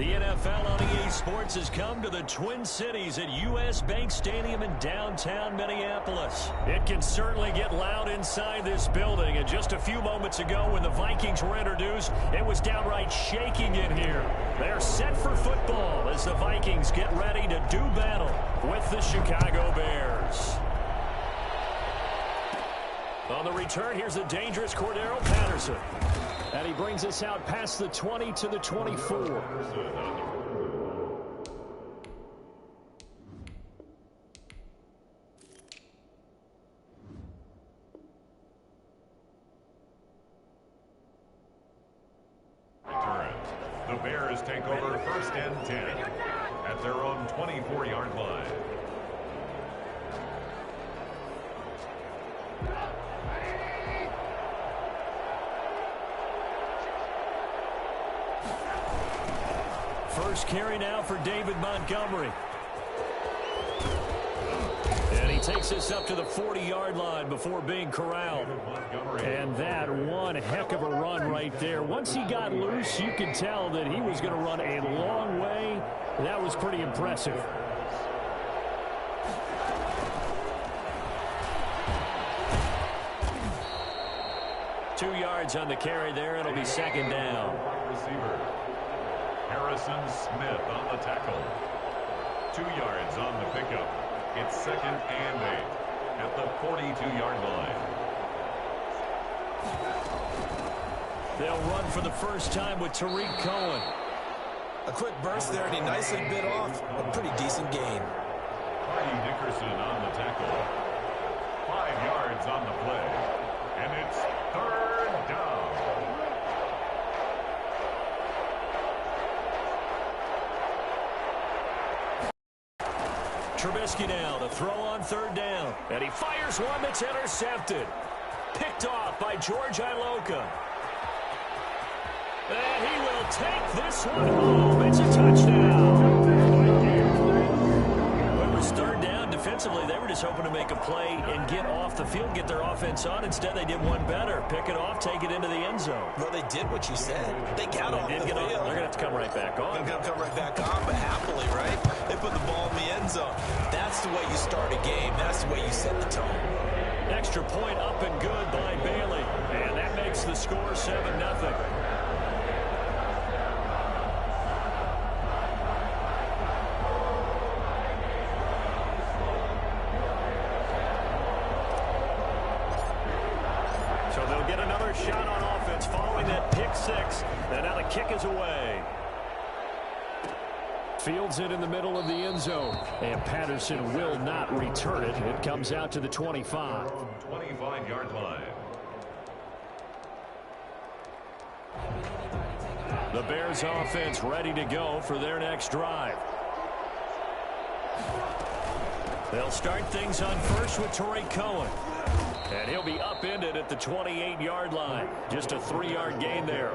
The NFL on EA Sports has come to the Twin Cities at U.S. Bank Stadium in downtown Minneapolis. It can certainly get loud inside this building. And just a few moments ago when the Vikings were introduced, it was downright shaking in here. They're set for football as the Vikings get ready to do battle with the Chicago Bears. On the return, here's the dangerous Cordero Patterson. And he brings us out past the 20 to the 24. The Bears take over 1st and 10 at their own 24-yard line. First carry now for David Montgomery. And he takes this up to the 40-yard line before being corralled. And that one heck of a run right there. Once he got loose, you could tell that he was going to run a long way. That was pretty impressive. Two yards on the carry there. It'll be second down. Harrison Smith on the tackle. 2 yards on the pickup. It's 2nd and 8 at the 42-yard line. They'll run for the first time with Tariq Cohen. A quick burst there, and he nicely bit off a pretty decent gain. Hardy Dickerson on the tackle. 5 yards on the play. And it's 3rd down. Trubisky now to throw on 3rd down. And he fires one that's intercepted. Picked off by George Iloka. And he will take this one home. It's a touchdown. When it was 3rd down, defensively, they were just hoping to make a play and get off the field, get their offense on. Instead, they did one better. Pick it off, take it into the end zone. Well, they did what you said. They got off the field. They're going to have to come right back on. They're going to come right back on, but happily, right? They put the ball in the end zone. That's the way you start a game. That's the way you set the tone. Extra point up and good by Bailey. And that makes the score 7-0. So they'll get another shot on offense following that pick 6. And now the kick is away. Fields it in the middle of the end zone. And Patterson will not return it. It comes out to the 25. 25-yard line. The Bears offense ready to go for their next drive. They'll start things on first with Tariq Cohen. And he'll be upended at the 28-yard line. Just a 3-yard gain there.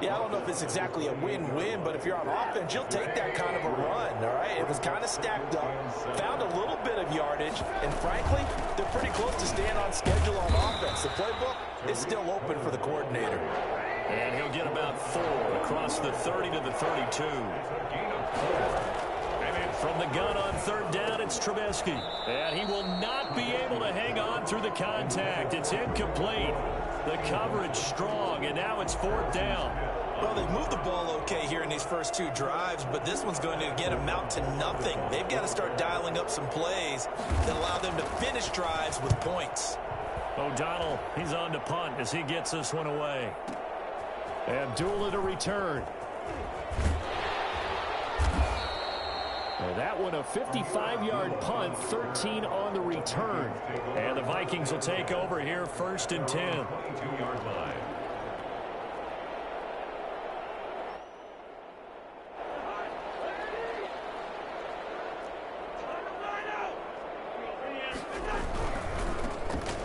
Yeah, I don't know if it's exactly a win-win, but if you're on offense, you'll take that kind of a run, all right? It was kind of stacked up, found a little bit of yardage, and frankly, they're pretty close to staying on schedule on offense. The playbook is still open for the coordinator. And he'll get about 4 across the 30 to the 32. From the gun on 3rd down, it's Trubisky. And he will not be able to hang on through the contact. It's incomplete. The coverage strong, and now it's 4th down. Well, they've moved the ball okay here in these first 2 drives, but this one's going to get them out to nothing. They've got to start dialing up some plays that allow them to finish drives with points. O'Donnell, he's on to punt as he gets this one away. Abdullah to return. And that one a 55-yard punt, 13 on the return. And the Vikings will take over here 1st and 10. 22-yard line.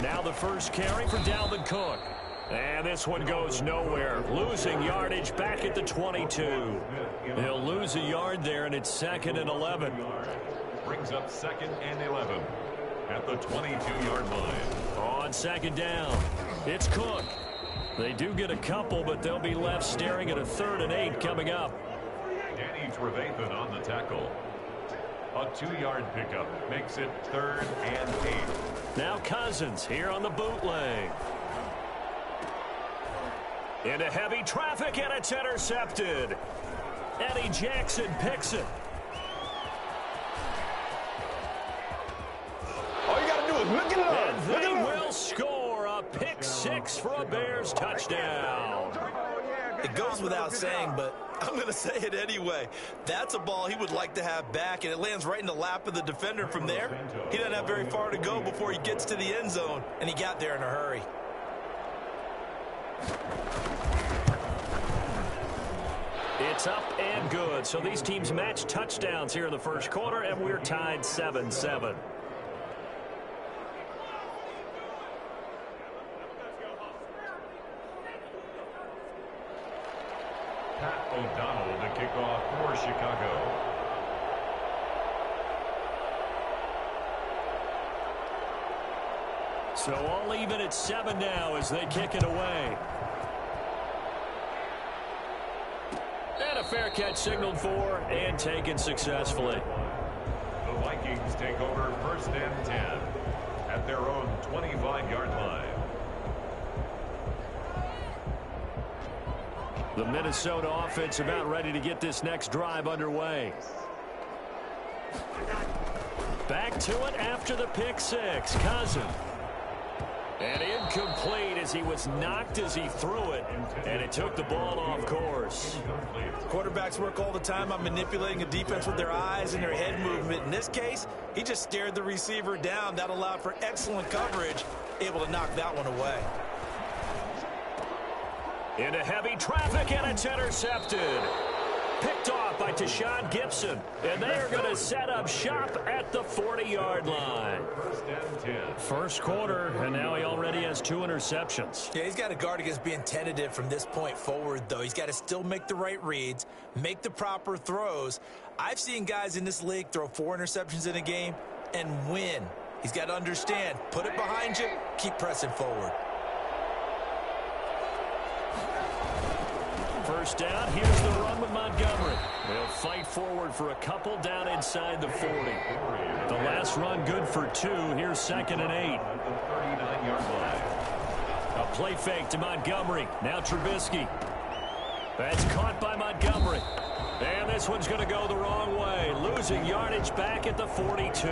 Now the first carry for Dalvin Cook. And this one goes nowhere. Losing yardage back at the 22. He'll lose a yard there, and it's 2nd and 11. Brings up 2nd and 11 at the 22-yard line. On 2nd down, it's Cook. They do get a couple, but they'll be left staring at a 3rd and 8 coming up. Danny Trevathan on the tackle. A 2-yard pickup makes it 3rd and 8. Now Cousins here on the bootleg. Into heavy traffic, and it's intercepted. Eddie Jackson picks it. All you got to do is look it up. And they will score a pick 6 for a Bears touchdown. It goes without saying, but I'm going to say it anyway. That's a ball he would like to have back, and it lands right in the lap of the defender from there. He doesn't have very far to go before he gets to the end zone, and he got there in a hurry. It's up and good. So these teams match touchdowns here in the first quarter, and we're tied 7-7. Pat O'Donnell to kick off for Chicago. So all even at 7 now as they kick it away. And a fair catch signaled for and taken successfully. The Vikings take over 1st and 10 at their own 25-yard line. The Minnesota offense about ready to get this next drive underway. Back to it after the pick 6. Cousins. And incomplete as he was knocked as he threw it, and it took the ball off course. Quarterbacks work all the time on manipulating a defense with their eyes and their head movement. In this case, he just stared the receiver down. That allowed for excellent coverage, able to knock that one away. Into heavy traffic, and it's intercepted. Picked off by Tashawn Gibson, and they are going to set up shop at the 40-yard line. 1st and 10. First quarter, and now he already has 2 interceptions. Yeah, he's got to guard against being tentative from this point forward, though. He's got to still make the right reads, make the proper throws. I've seen guys in this league throw 4 interceptions in a game and win. He's got to understand, put it behind you, keep pressing forward. First down, here's the run with Montgomery. They'll fight forward for a couple down inside the 40. The last run good for 2. Here's 2nd and 8. At the 39-yard line. A play fake to Montgomery. Now Trubisky. That's caught by Montgomery. And this one's going to go the wrong way. Losing yardage back at the 42.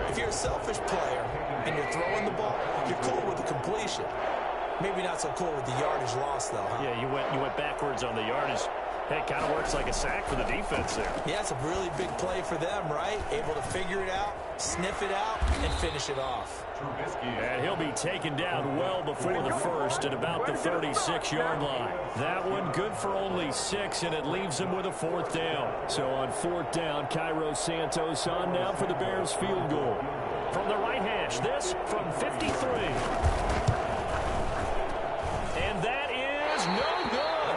If you're a selfish player and you're throwing the ball, you're cool with the completion. Maybe not so cool with the yardage loss, though, huh? Yeah, you went backwards on the yardage. Hey, it kind of works like a sack for the defense there. Yeah, it's a really big play for them, right? Able to figure it out, sniff it out, and finish it off. And he'll be taken down well before the first at about the 36-yard line. That one good for only 6, and it leaves him with a 4th down. So on 4th down, Cairo Santos on now for the Bears field goal. From the right hash, this from 53. And that is no good.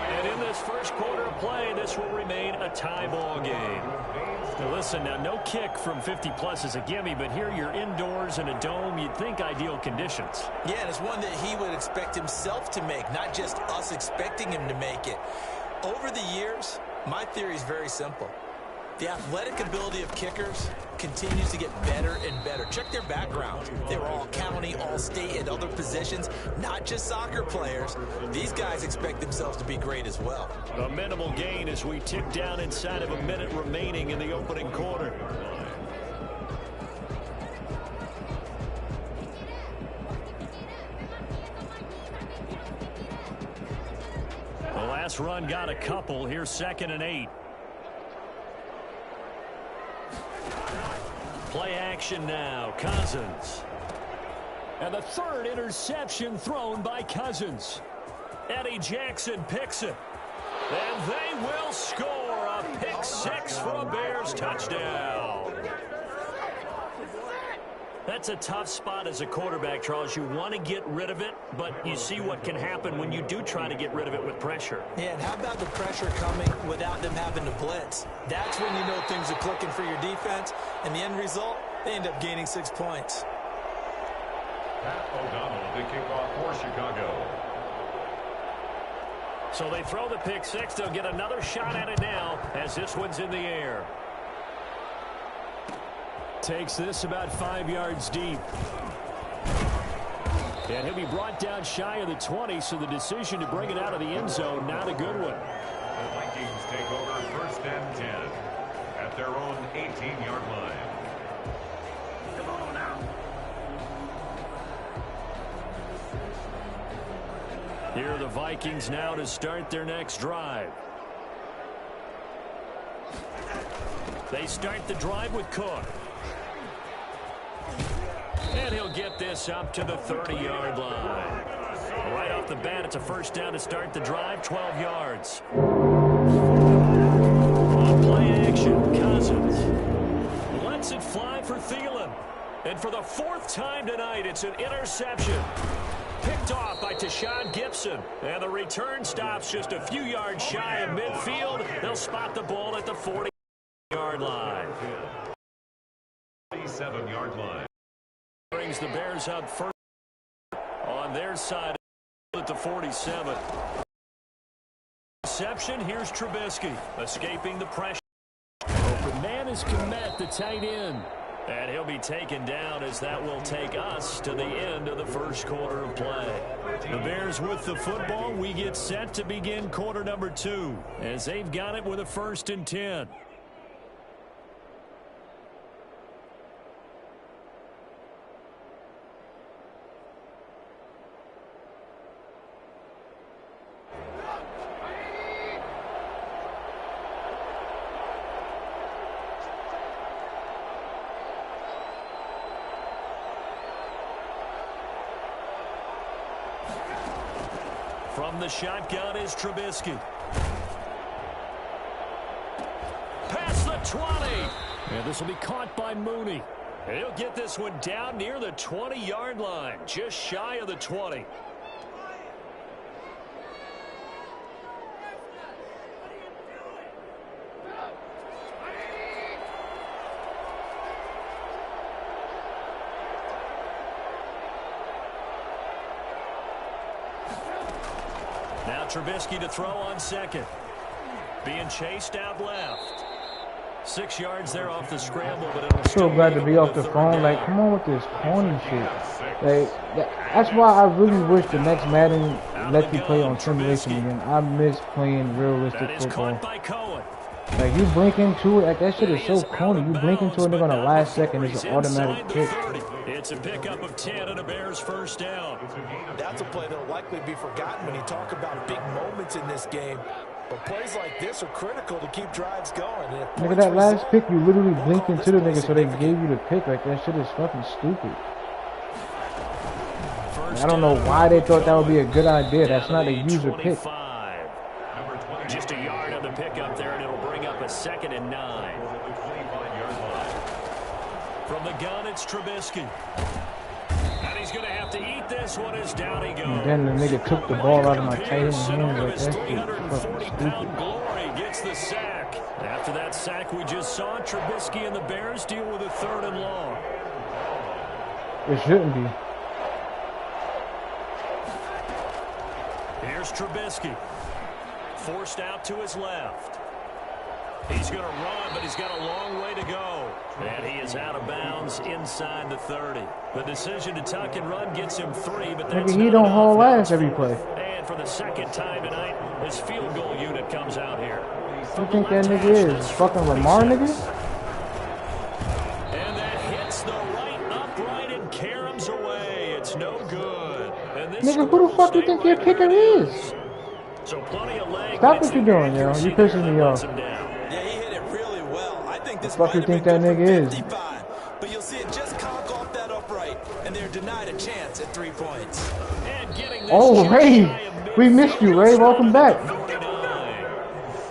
And in this first quarter of play, this will remain a tie ball game. Now listen, now no kick from 50-plus is a gimme, but here you're indoors in a dome. You'd think ideal conditions. Yeah, and it's one that he would expect himself to make, not just us expecting him to make it. Over the years, my theory is very simple. The athletic ability of kickers continues to get better and better. Check their backgrounds. They were all county, all state, and other positions, not just soccer players. These guys expect themselves to be great as well. A minimal gain as we tick down inside of a minute remaining in the opening quarter. The last run got a couple. Here's 2nd and 8. Play action now. Cousins. And the 3rd interception thrown by Cousins. Eddie Jackson picks it. And they will score a pick 6 for a Bears touchdown. That's a tough spot as a quarterback, Charles. You want to get rid of it, but you see what can happen when you do try to get rid of it with pressure. Yeah, and how about the pressure coming without them having to blitz? That's when you know things are clicking for your defense, and the end result, they end up gaining 6 points. Pat O'Donnell to kick off for Chicago. So they throw the pick six. They'll get another shot at it now as this one's in the air. Takes this about 5 yards deep. And he'll be brought down shy of the 20, so the decision to bring it out of the end zone, not a good one. The Vikings take over 1st and 10 at their own 18-yard line. Come on now. Here are the Vikings now to start their next drive. They start the drive with Cook. And he'll get this up to the 30-yard line. Right off the bat, it's a first down to start the drive, 12 yards. On play action, Cousins lets it fly for Thielen. And for the 4th time tonight, it's an interception. Picked off by Tashawn Gibson. And the return stops just a few yards shy of midfield. They'll spot the ball at the 40-yard line. 47-yard line. Brings the Bears up first on their side at the 47. Reception, here's Trubisky escaping the pressure. Open man is Kmet, the tight end. And he'll be taken down as that will take us to the end of the first quarter of play. The Bears with the football. We get set to begin quarter number 2 as they've got it with a 1st and 10. From the shotgun is Trubisky. Past the 20. And this will be caught by Mooney. And he'll get this one down near the 20-yard line, just shy of the 20. Now Trubisky to throw on second. Being chased out left. 6 yards there off the scramble, but it'll so glad to be off the phone. Like, come on with this corny shit. Like, that's why I really wish the next Madden let you play on simulation again. I miss playing realistic football. Like, you blink into it, like, that shit is so corny. You blink into it, they're gonna last second. It's an automatic kick. It's a pickup of 10 and a Bears first down. That's a play that will likely be forgotten when you talk about big moments in this game. But plays like this are critical to keep drives going. Look at that last pick. You literally blinked into the nigga so they gave you the pick. Like, that shit is fucking stupid. I don't know why they thought that would be a good idea. That's not a user pick. Just a yard on the pickup there, and it'll bring up a 2nd and 9. From the gun, it's Trubisky. And he's going to have to eat this one as down he goes. And then the nigga took the ball out of my tight end hands. Like, that shit fucking stupid. Glory gets the sack. After that sack we just saw, Trubisky and the Bears deal with a 3rd and long. It shouldn't be. Here's Trubisky. Forced out to his left. He's going to run, but he's got a long way to go. And he is out of bounds inside the 30. The decision to tuck and run gets him 3, but that's he don't haul ass every play. And for the 2nd time tonight, his field goal unit comes out here. Who you think that nigga is? Fucking Lamar nigga? And that hits the right upright and caroms away. It's no good. And this nigga, who the fuck do you think your kicker is? So plenty of leg. Stop what you're doing, yo. You pissing me off. Yeah, he hit it really well. I think this the fuck you think that nigga is? But you'll see it just conk off that upright, and they're denied a chance at 3 points. Oh, Ray, we missed you, Ray. Welcome back.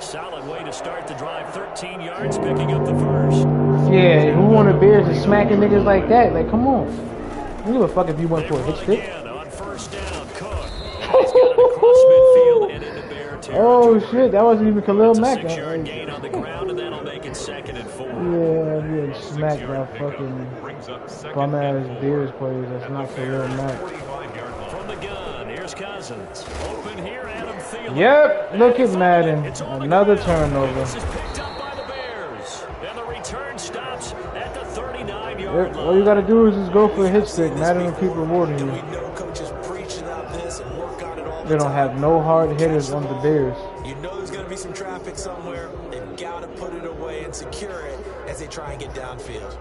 Solid way to start the drive. 13 yards, picking up the first. Yeah, who wanted Bears to smacking niggas like that? Like, come on. I don't give a fuck if you went for a hit stick. On first down, Cook. Across midfield and into Bear territory. Oh shit, that wasn't even Khalil Mack. 6-yard gain on the ground, and that'll make it 2nd and 4. Yeah, I'm getting smacked by fucking bum ass Bears players. That's not Khalil Mack. From the gun, here's Cousins. Open here, Adam field. Yep, look at Madden. Another turnover. This is picked up by the Bears. And the return stops at the 39-yard line. All you gotta do is just go for a hit stick. Madden will keep rewarding you. They don't have no hard hitters on the Bears. You know there's going to be some traffic somewhere. They've got to put it away and secure it as they try and get downfield.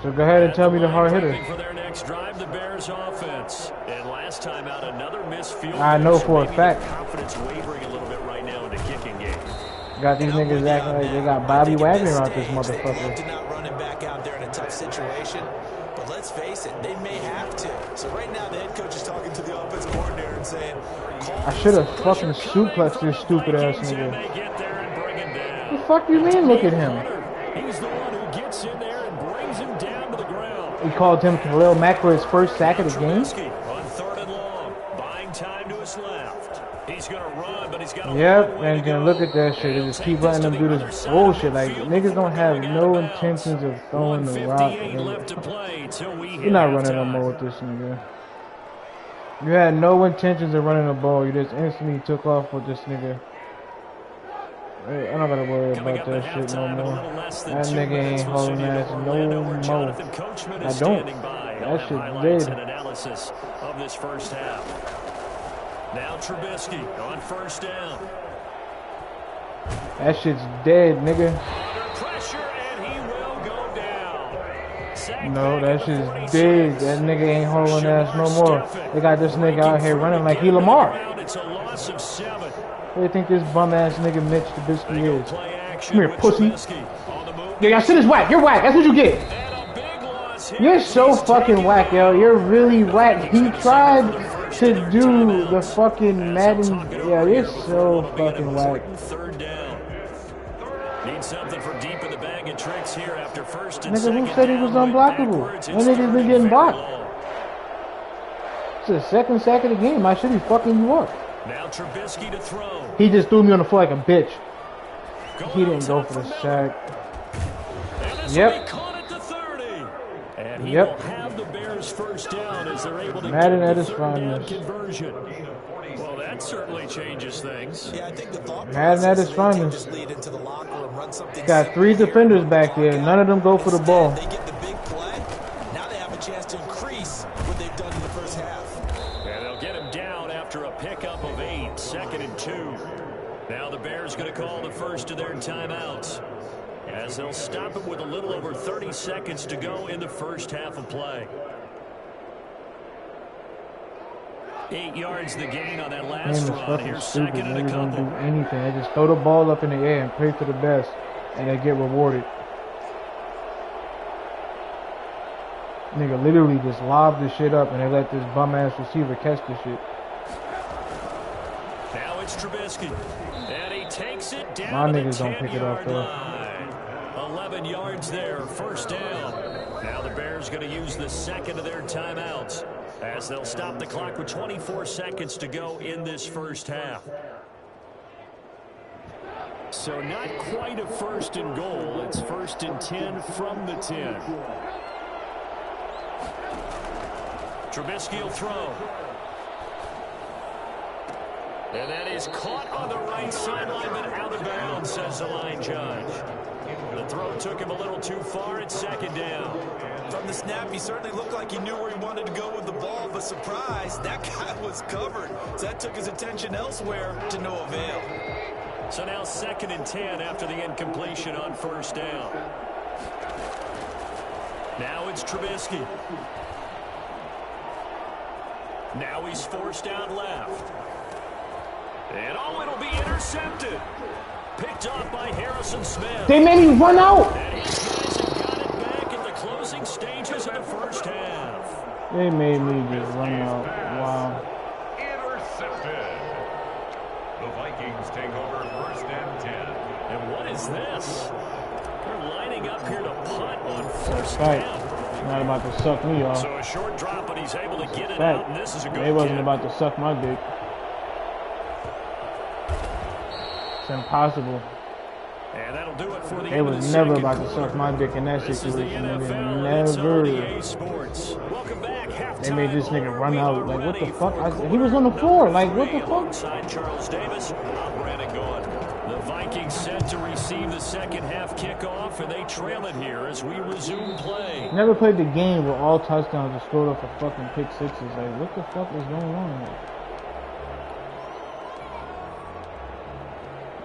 So go ahead and tell me the hard hitter. For their next drive, the Bears offense. And last time out, another missed field. I know for a fact. Confidence wavering a little bit right now in the kicking game. Got these niggas acting like they got Bobby Wagner out this motherfucker. To not run him back out there in a tough situation. But let's face it, they may have to. So right now, the head coach is talking to the offense coordinator and saying, I should have fucking suplexed this stupid ass nigga. What the fuck you mean? Look at him. He's the one who gets in there and brings him down to the ground. He called him Khalil Mack for his first sack of the game. On 3rd and long, buying time to his left. He's gonna run, but he's got. Yep, and then look at that shit. They just keep letting them do this bullshit. Like niggas don't have no intentions of throwing the rock. You're not running no more with this nigga. You had no intentions of running the ball. You just instantly took off with this nigga. I don't gotta worry about that shit no more. That nigga ain't holding ass no more. I don't. That shit's dead. Analysis of this first half. Now Trubisky on 1st down. That shit's dead, nigga. Under pressure, and he will go down. No, that shit's dead. That nigga ain't holding ass no more. They got this nigga out here running like he Lamar. It's a loss of 7. What do you think this bum ass nigga Mitch Trubisky is? Come here, pussy. Yo, y'all shit is whack. You're whack. That's what you get. You're so fucking whack, yo. You're really whack. He tried to do the fucking Madden. Yeah, you're so fucking whack. 3rd down. Need something for deep in the bag of tricks here after 1st and Nigga, 2nd who said he was unblockable? That nigga's been getting blocked. It's the 2nd sack of the game. I should be fucking you up. Now Trubisky to throw. He just threw me on the floor like a bitch. He didn't go for the sack. Yep. And he will have the Bears 1st down as they're able to Madden get at the his 3rd down finest. conversion. Well, that certainly changes things. Yeah, I think the thought Madden at his process is finest. they lead into the locker room, run something Got 3 defenders back there. None of them go for the ball. They get the big play. Now they have a chance to increase what they've done in the first half. And they'll get him down after a pickup of 8, 2nd and 2. Now the Bears going to call the first of their timeouts, as they'll stop it with a little over 30 seconds to go in the first half of play. 8 yards the gain on that last Man, run. Here's stupid. 2nd and a Niggas don't couple. do anything. They just throw the ball up in the air and pray for the best, and they get rewarded. Nigga literally just lobbed this shit up, and they let this bum ass receiver catch the shit. Now it's Trubisky, and he takes it down. My to niggas the don't pick it up 10-yard though. line. 11 yards there, 1st down. Now the Bears going to use the 2nd of their timeouts, as they'll stop the clock with 24 seconds to go in this first half. So not quite a 1st and goal. It's 1st and 10 from the 10. Trubisky will throw. And that is caught on the right sideline, but out of bounds, says the line judge. The throw took him a little too far. It's 2nd down. From the snap, he certainly looked like he knew where he wanted to go with the ball, but surprise, that guy was covered. So that took his attention elsewhere to no avail. So now 2nd and 10 after the incompletion on 1st down. Now it's Trubisky. Now he's forced out left. And oh, it'll be intercepted. Picked off by Harrison Smith. They made me run out. And his guys have got it back in the closing stages of the first half. They made me just run out. Wow. Intercepted. The Vikings take over 1st and 10. And what is this? They're lining up here to punt on 1st Right. down. Not about to suck me off. So a short drop, but he's able to get it Right. out, and this is a good They wasn't kick. about to suck my dick. It's impossible. And that'll do it for the They was never about to suck my dick in that situation. Never. Welcome back. They made this nigga run out. Like, what the fuck? He was on the floor. Like, what the fuck? Alongside Charles Davis, Brandon going. The Vikings set to receive the second half kickoff, and they trail it here as we resume play. Never played the game where all touchdowns are scored off of fucking pick sixes. Like, what the fuck is going on here?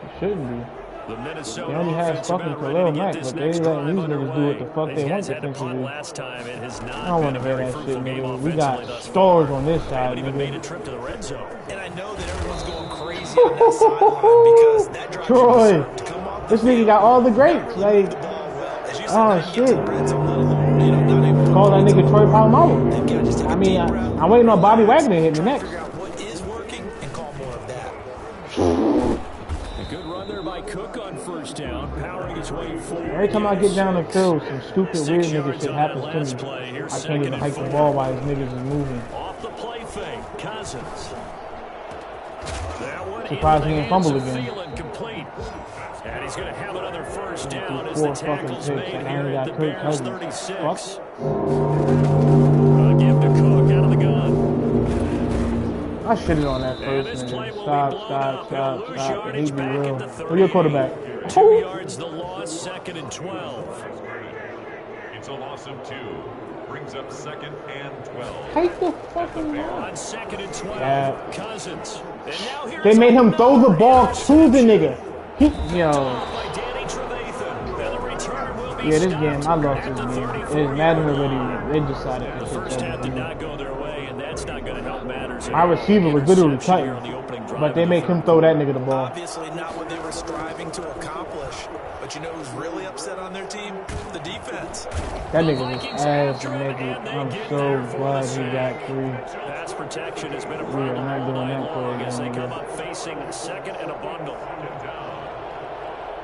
It shouldn't be. The Minnesota they only have fucking Khalil Mack, but they letting these niggas do what the fuck they want defensively. I don't want to hear that shit, nigga. We got stars on this side, nigga. And I know that everyone's going crazy on that sideline because that drive Troy, this nigga got all the greats. Like, oh shit. Call that nigga Troy Polamalu. I mean, I'm waiting on Bobby Wagner to hit me next. What is working and call more of that. A good run there by Cook on first down, powering his way forward. Every time I get down the field, some stupid weird nigga shit happens to me. I can't even hike the ball while his niggas is moving. Off the play fake, Cousins. Surprised he didn't fumble again. And he's going to have another first down as the tackle's made here at the Bears 36. Give to Cook out of the gun. I shitted on that first minute. Stop. It hate me real. Who's your quarterback? 2 yards the loss, 2nd and 12. It's a loss of 2. Brings up 2nd and 12. Hate the fucking ball. On 2nd and 12, Cousins. And now here's they made him throw the ball to the nigga. Yeah, this game, I lost this game. It is Madden already. They decided to first half did not go their way, and that's not going to help matters. My receiver was literally cutting, but they make him throw that nigga the ball. Obviously not what they were striving to accomplish. But you know who's really upset on their team? The defense. That nigga was ass nigga. I'm so glad he got 3. Pass protection has been a problem all night long as they come up facing 2nd and a bundle.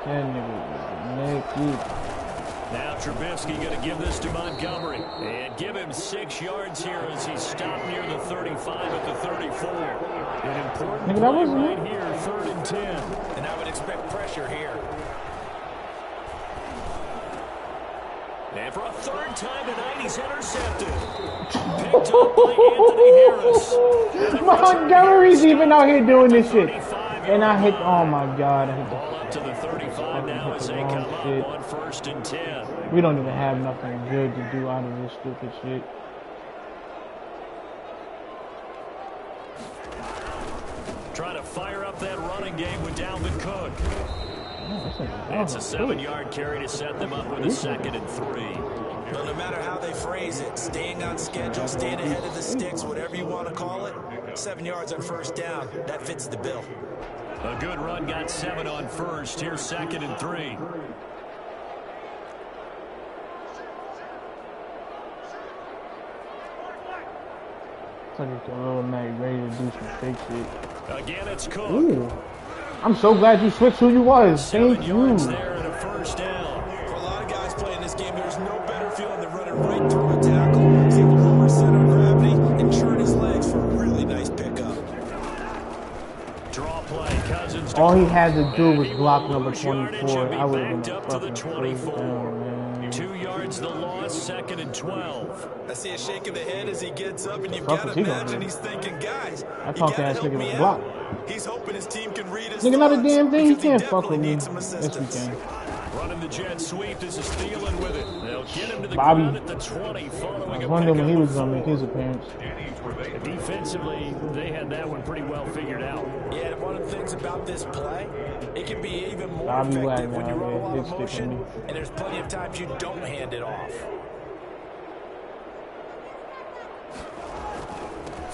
That nigga was now Trubisky going to give this to Montgomery and give him 6 yards here as he stopped near the 35 at the 34. An important play right here, 3rd and 10. And I would expect pressure here. And for a 3rd time tonight, he's intercepted. Picked up by Anthony Harris. Montgomery's even out here doing this shit. And I hit, oh my God. I hit the ball up to the 35 now as they come up on 1st and 10. We don't even have nothing good to do out of this stupid shit. Trying to fire up that running game with Dalvin Cook. That's a 7-yard carry to set them up with a 2nd and 3. Well, no matter how they phrase it, staying on schedule, staying ahead of the sticks, whatever you want to call it, 7 yards on first down, that fits the bill. A good run got 7 on first. Here's 2nd and 3. It's like the little night ready to do some fake shit. Again, it's Cook. Ooh. I'm so glad you switched who you was. Thank you. There and a first down. For a lot of guys playing this game, there's no better feeling than running right through a tackle. He's able to lower center of gravity and turn his legs for a really nice pickup. Draw play. Cousins. All he had to do was block number 24. I would have been up to the 24. 2 yards the loss, 2nd and 12. I see a shake of the head as he gets up, and you've got to imagine he's thinking, guys, I thought that nigga was blocked. He's hoping his team can read his nigga, not a damn thing. He can't fuck with me. Yes, we can. Running the jet sweep. This is Thielen with it. They'll get him to the Bobby. ground at the 20 following I was wondering when he was going to make his appearance. Defensively, they had that one pretty well figured out. Yeah, one of the things about this play, it can be even more Bobby effective Wagner, when you roll a lot of his motion, and there's plenty of times you don't hand it off.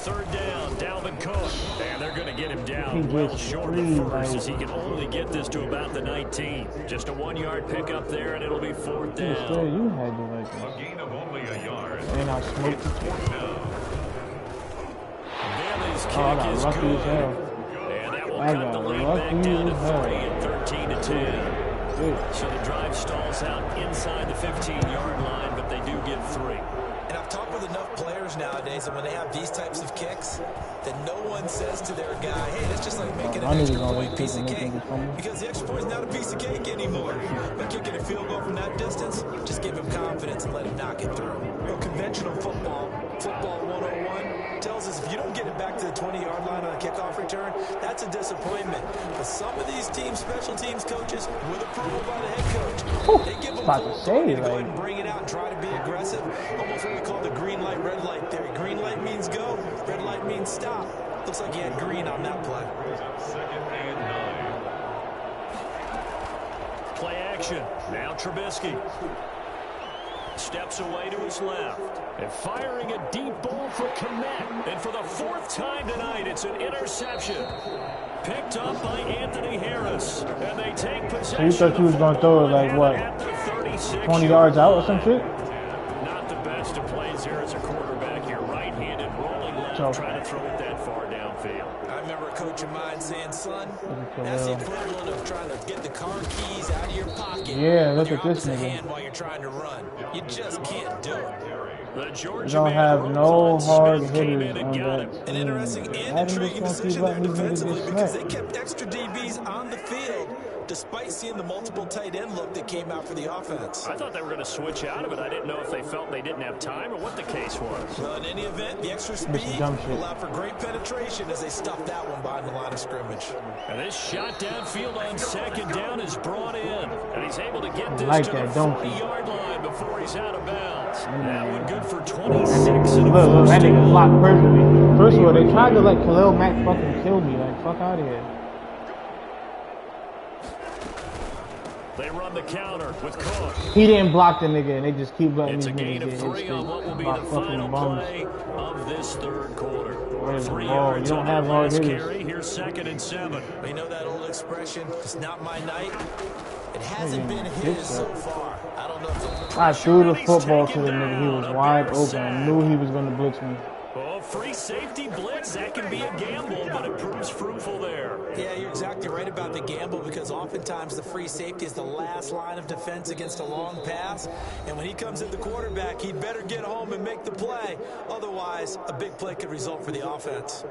3rd down, Dalvin Cook. And they're going to get him down well short at first as he can only get this to about the 19. Just a 1-yard pickup there, and it'll be 4th down. You had to like this. A gain of only a yard. And I smoked the Bailey's kick I got is lucky good. as hell. And that will I cut the got lead lucky back down to as hell. 3 and 13 to 10. So the drive stalls out inside the 15-yard line, but they do get 3. And I've talked with enough players nowadays that when they have these types of kicks, that no one says to their guy, hey, that's just like making an extra point piece of cake. Because the extra point is not a piece of cake anymore. But kicking a field goal from that distance, just give him confidence and let him knock it through. Well, conventional football 101, tells us if you don't get it back to the 20-yard line on a kickoff return, that's a disappointment. But some of these teams, special teams coaches, with approval by the head coach, they give them full authority to go ahead and bring it out and try to be aggressive. Almost what we call the green light, red light theory. Green light means go, red light means stop. Looks like he had green on that play. Second and 9. Play action. Now Trubisky. Steps away to his left. And firing a deep ball for Kmet. And for the 4th time tonight, it's an interception. Picked up by Anthony Harris. And they take possession. So you thought you was going to throw it like, what, 20 yards out or some shit? Not the best of plays here as a quarterback here. Right-handed, rolling left, trying to throw it that far downfield. I remember a coach of mine saying, son, that's the equivalent of trying to get the car keys out of your pocket. Yeah, look at this nigga. Hand while you're trying to run. You just can't do it. You don't have no hard hitters on that. An interesting and intriguing decision there defensively because they kept extra DBs on the field despite seeing the multiple tight end look that came out for the offense. I thought they were going to switch out of it. I didn't know if they felt they didn't have time or what the case was. Well, in any event, the extra speed allowed for great penetration as they stuffed that one behind the line of scrimmage. And this shot downfield on second down is brought in. And he's able to get this like to that, the 40-yard line before he's out of bounds. That one good for 26 and a look, that nigga down. blocked perfectly. First of all, they tried to let Khalil Mack fucking kill me. Like, fuck out of here. They run the counter with Cook. He didn't block the nigga, and they just keep letting It's these a gain niggas of get 3 on what will be the final play of this third quarter. Where's the 3 ball? yards You don't on have that hard last hitters. carry. Here's 2nd and 7. You know that old expression, it's not my night? It hasn't been his so far. I don't know if the I threw the football to the nigga. He was wide open. I knew he was going to blitz me. Oh, free safety blitz. That can be a gamble, but it proves fruitful there. Yeah, you're exactly right about the gamble because oftentimes the free safety is the last line of defense against a long pass. And when he comes at the quarterback, he'd better get home and make the play. Otherwise, a big play could result for the offense.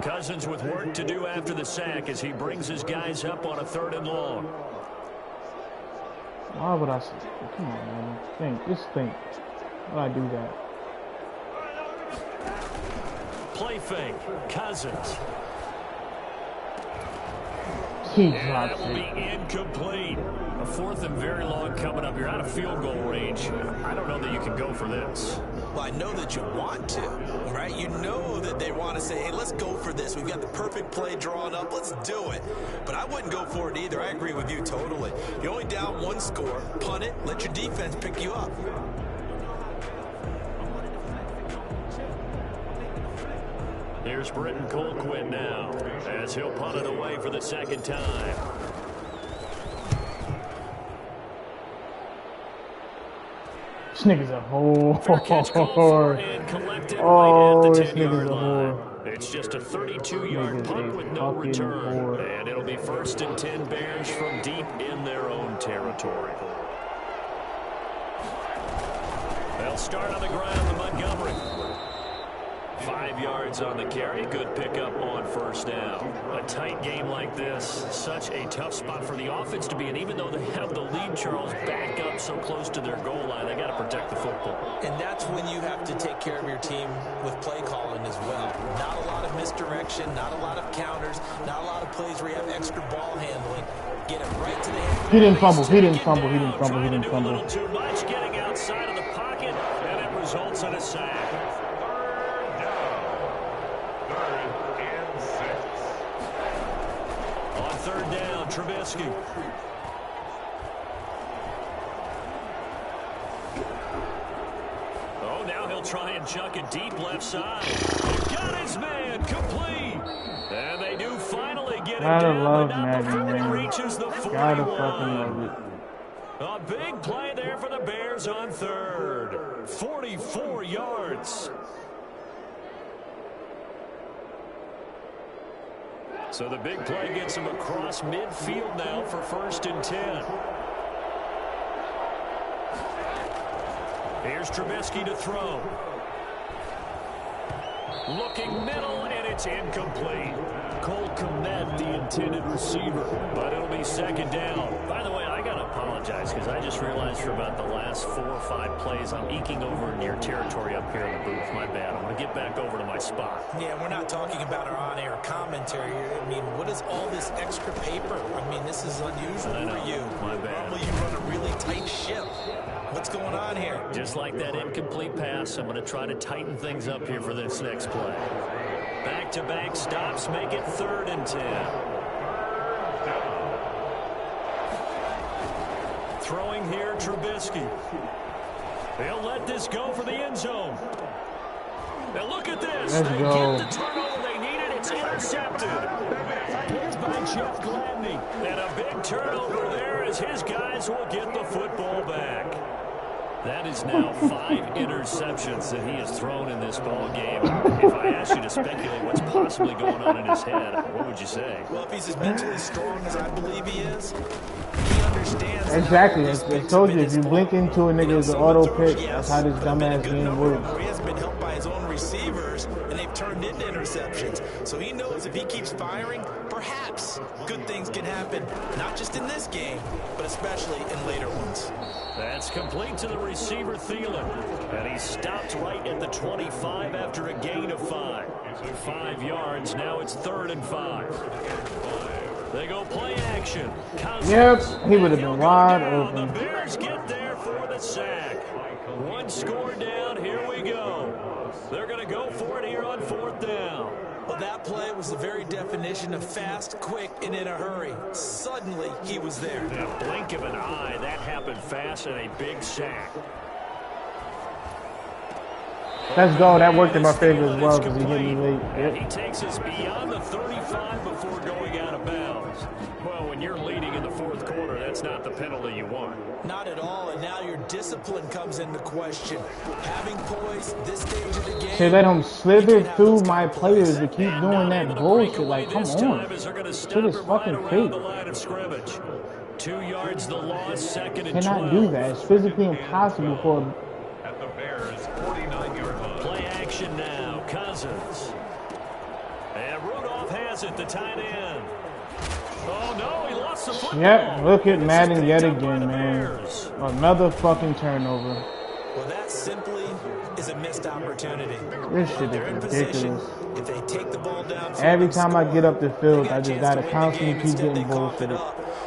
Cousins with work to do after the sack as he brings his guys up on a 3rd and long. Why would I say? Come on, man. Think. Just think. Why would I do that? Play fake. Cousins. He And drops that will be it. incomplete. A 4th and very long coming up. You're out of field goal range. I don't know that you can go for this. Well, I know that you want to, right? You know that they want to say, hey, let's go for this. We've got the perfect play drawn up. Let's do it. But I wouldn't go for it either. I agree with you totally. You're only down 1 score. Punt it. Let your defense pick you up. Here's Britton Colquitt now as he'll punt it away for the 2nd time. This nigga's a whore. Oh, This nigga's a whore. It's just a 32-yard punt with no return. And it'll be 1st and 10 Bears from deep in their own territory. They'll start on the ground to Montgomery. 5 yards on the carry. Good pickup on 1st down. A tight game like this, such a tough spot for the offense to be in. Even though they have the lead, Charles, back up so close to their goal line, they got to protect the football. And that's when you have to take care of your team with play calling as well. Not a lot of misdirection, not a lot of counters, not a lot of plays where you have extra ball handling. Get it right to the hand. He didn't fumble. He didn't fumble. He didn't fumble. He didn't Trying to do a fumble. little too much, getting outside of the pocket, and it results in a sack. On 3rd down, Trubisky. Oh, now he'll try and chuck it deep left side. Got his man, complete. And they do finally get it Gotta down, love but not Madden, before man. he reaches the 41. Gotta fucking love it. A big play there for the Bears on 3rd. 44 yards. So the big play gets him across midfield now for 1st and 10. Here's Trubisky to throw. Looking middle, and it's incomplete. Cole Kmet, the intended receiver, but it'll be second down. By the way, I got to apologize because I just realized for about the last 4 or 5 plays, I'm eking over into your territory up here in the booth. My bad. I'm going to get back over to my spot. Yeah, we're not talking about our on-air commentary. I mean, what is all this extra paper? I mean, this is unusual for you. My bad. Normally you run a really tight ship. What's going on here? Just like that incomplete pass, I'm going to try to tighten things up here for this next play. Back-to-back stops make it 3rd and 10. Throwing here, Trubisky. They'll let this go for the end zone. Now look at this. Let's they go. get the turnover they needed. It's intercepted. Picked by Jeff Gladney. And a big turnover there as his guys will get the football back. That is now 5 interceptions that he has thrown in this ball game. If I asked you to speculate what's possibly going on in his head, what would you say? Well, if he's as mentally strong as I believe he is, he understands. Exactly. I told you, if you blink into a nigga, it's an auto pick. That's how this dumbass game works. He hasn't been helped by his own receivers, and they've turned into interceptions. So he knows if he keeps firing, perhaps good things can happen. Not just in this game, but especially in later ones. That's complete to the receiver, Thielen. And he stopped right at the 25 after a gain of 5. 5 yards. Now it's 3rd and 5. They go play action. Cousins. Yep, he would have been wide open. The Bears get there for the sack. 1 score down. Here we go. They're going to go for it here on 4th down. Well, that play was the very definition of fast, quick, and in a hurry. Suddenly, he was there. In a blink of an eye, that happened fast and a big sack. Let's go. That worked in my favor as well because he hit me late. Yep. He takes us beyond the 35 before going out of bounds. Well, when you're leading in the 4th quarter, that's not the penalty you want. Not at all, and now your discipline comes into question. Having poise this stage of the game. They let him slither through my players to keep doing that bullshit. Like, come on. Shit is fucking fake. 2 yards the loss, 2nd and 12. Cannot do that. It's physically impossible for. At the Bears' 49-yard line. Play action now. Cousins. And Rudolph has it, the tight end. Oh, no, he lost the football. Yep, look at Madden yet again, man. Another fucking turnover. Well, that simply is a missed opportunity. This shit They're in is position. ridiculous. If they take the ball down, Every time I get up the field, I just gotta constantly keep getting bullshitted.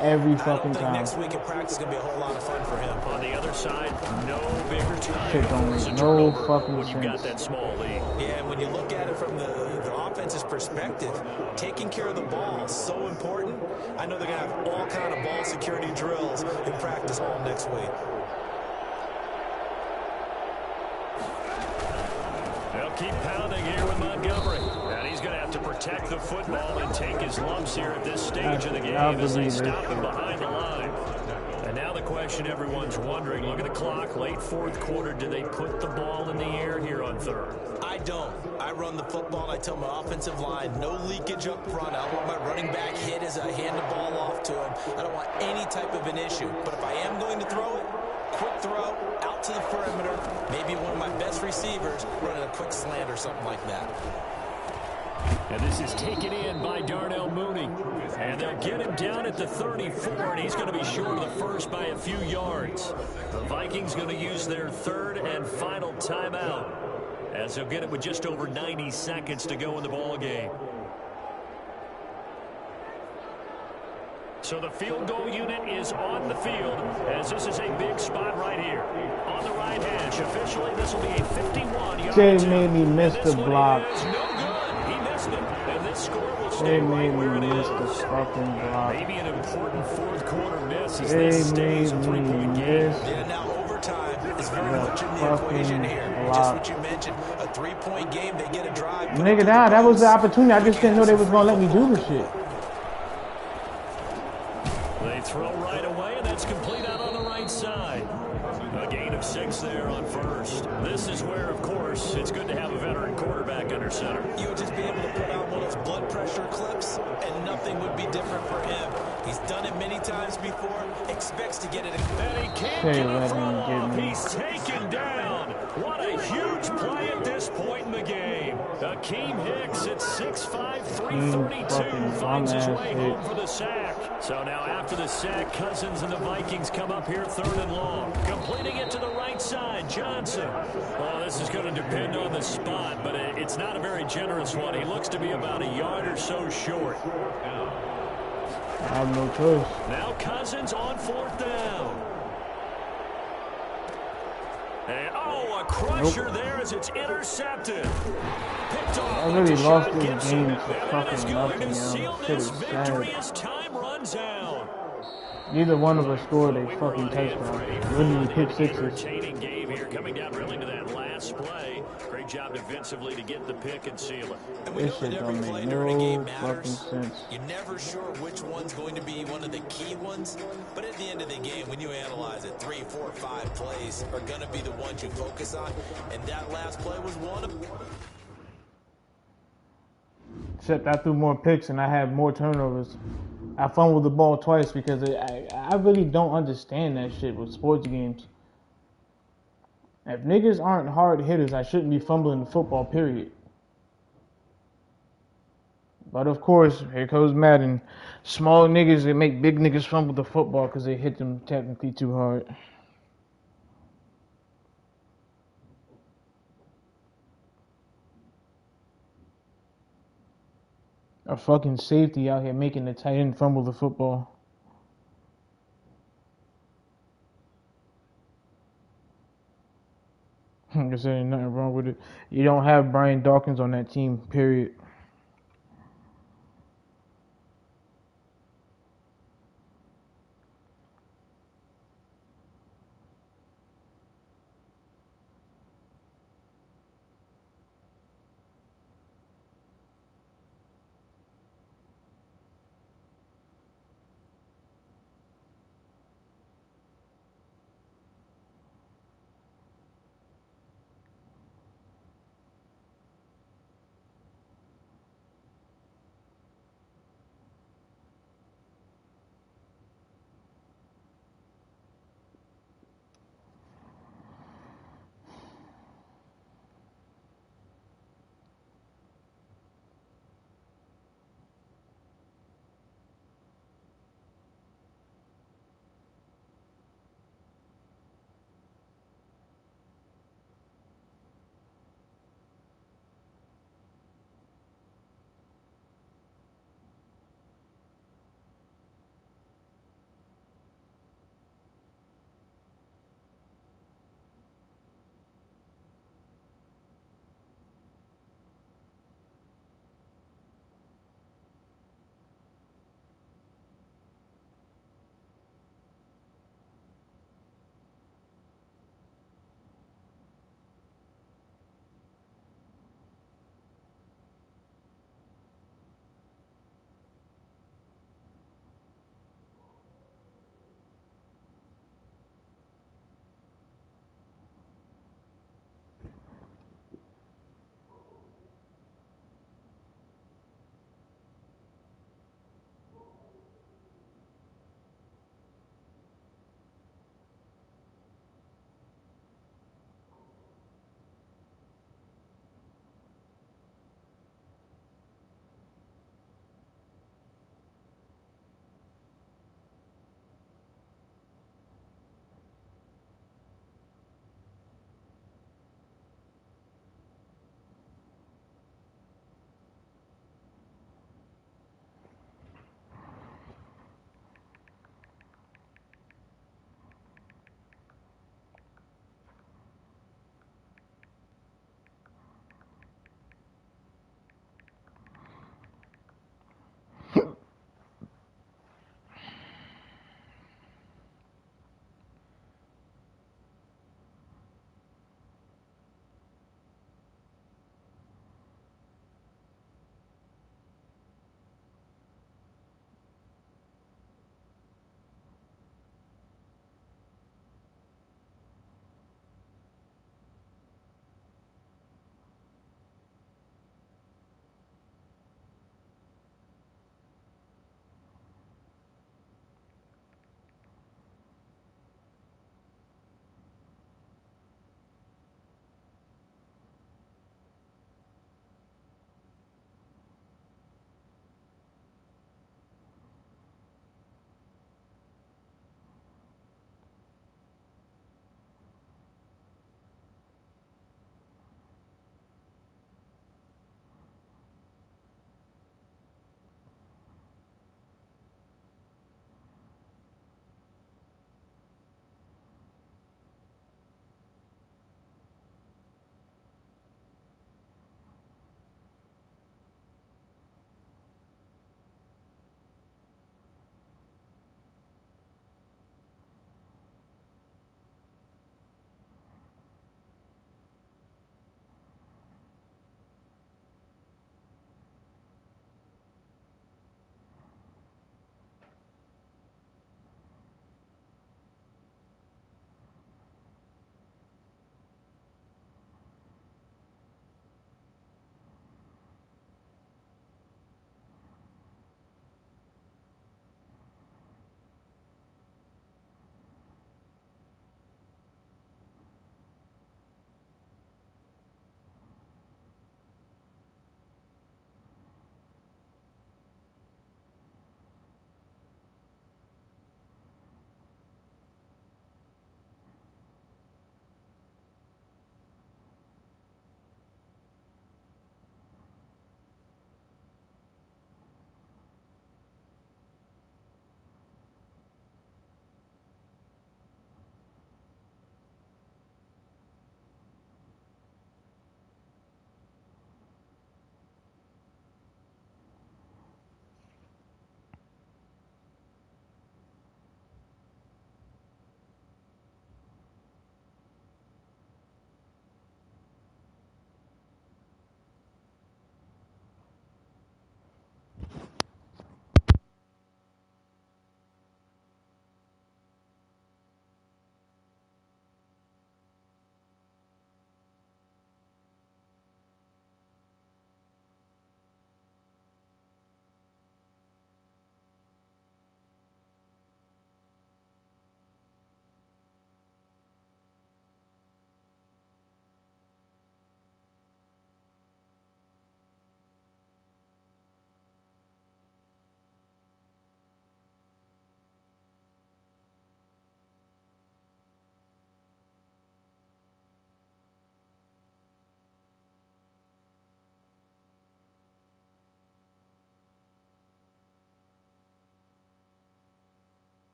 Every fucking time. Next week in practice is gonna be a whole lot of fun for him. On the other side, no bigger time. Shit don't make no fucking You've got sense. that small lead. Yeah, and when you look at it from the offense's perspective, taking care of the ball is so important. I know they're gonna have all kind of ball security drills in practice all next week. They'll keep pounding here with Montgomery. And he's going to have to protect the football and take his lumps here at this stage of the game as they stop him behind the line. And now the question everyone's wondering, look at the clock, late 4th quarter, do they put the ball in the air here on 3rd? I don't. I run the football, and I tell my offensive line, no leakage up front. I don't want my running back hit as I hand the ball off to him. I don't want any type of an issue. But if I am going to throw it, quick throw, out to the perimeter, maybe one of my best receivers running a quick slant or something like that. And this is taken in by Darnell Mooney. And they'll get him down at the 34, and he's going to be short of the first by a few yards. The Vikings going to use their 3rd and final timeout, as they'll get it with just over 90 seconds to go in the ball game. So the field goal unit is on the field, as this is a big spot right here. On the right hash, officially this will be a 51-yard. Jay made me miss the block. They made me miss the fucking block. Maybe an important 4th quarter miss as They this stays a made me 3-point game. miss Yeah, now overtime is very the much in the equation here. fucking Just block. what you mentioned, a 3-point game, they get a drive. Nigga, that was the opportunity. I just didn't know they was gonna let me do the shit. They throw right away, and that's complete out on the right side. A gain of 6 there on 1st. This is where, of course, it's good to have a veteran quarterback under center. You would just be able to put out one of those blood pressure clips, and nothing would be different for him. He's done it many times before. Expects to get it. And he can't get it off. He's taken down. What a huge play at this point in the game. Akeem Hicks at 6'5", 332 finds his way home for the sack. So now after the sack, Cousins and the Vikings come up here 3rd and long. Completing it to the right side, Johnson. Well, this is going to depend on the spot, but it's not a very generous one. He looks to be about a yard or so short. I have no choice. Now Cousins on 4th down. And a crusher there as it's intercepted. Picked off. I really lost this game to fucking nothing, yo. Shit is victory sad. as time runs out. Neither one of us scored a fucking touchdown. Literally pick sixes. Entertaining game here, coming down really to that last play. Great job defensively to get the pick and seal it. And we This know shit that every don't play make during a game no matters. fucking sense. You're never sure which one's going to be one of the key ones. But at the end of the game, when you analyze it, 3, 4, 5 plays are going to be the ones you focus on. And that last play was one of them. Except I threw more picks and I had more turnovers. I fumbled the ball twice because I really don't understand that shit with sports games. If niggas aren't hard hitters, I shouldn't be fumbling the football, period. But of course, here goes Madden. Small niggas that make big niggas fumble the football because they hit them technically too hard. A fucking safety out here making the tight end fumble the football. Like I said, ain't nothing wrong with it. You don't have Brian Dawkins on that team, period.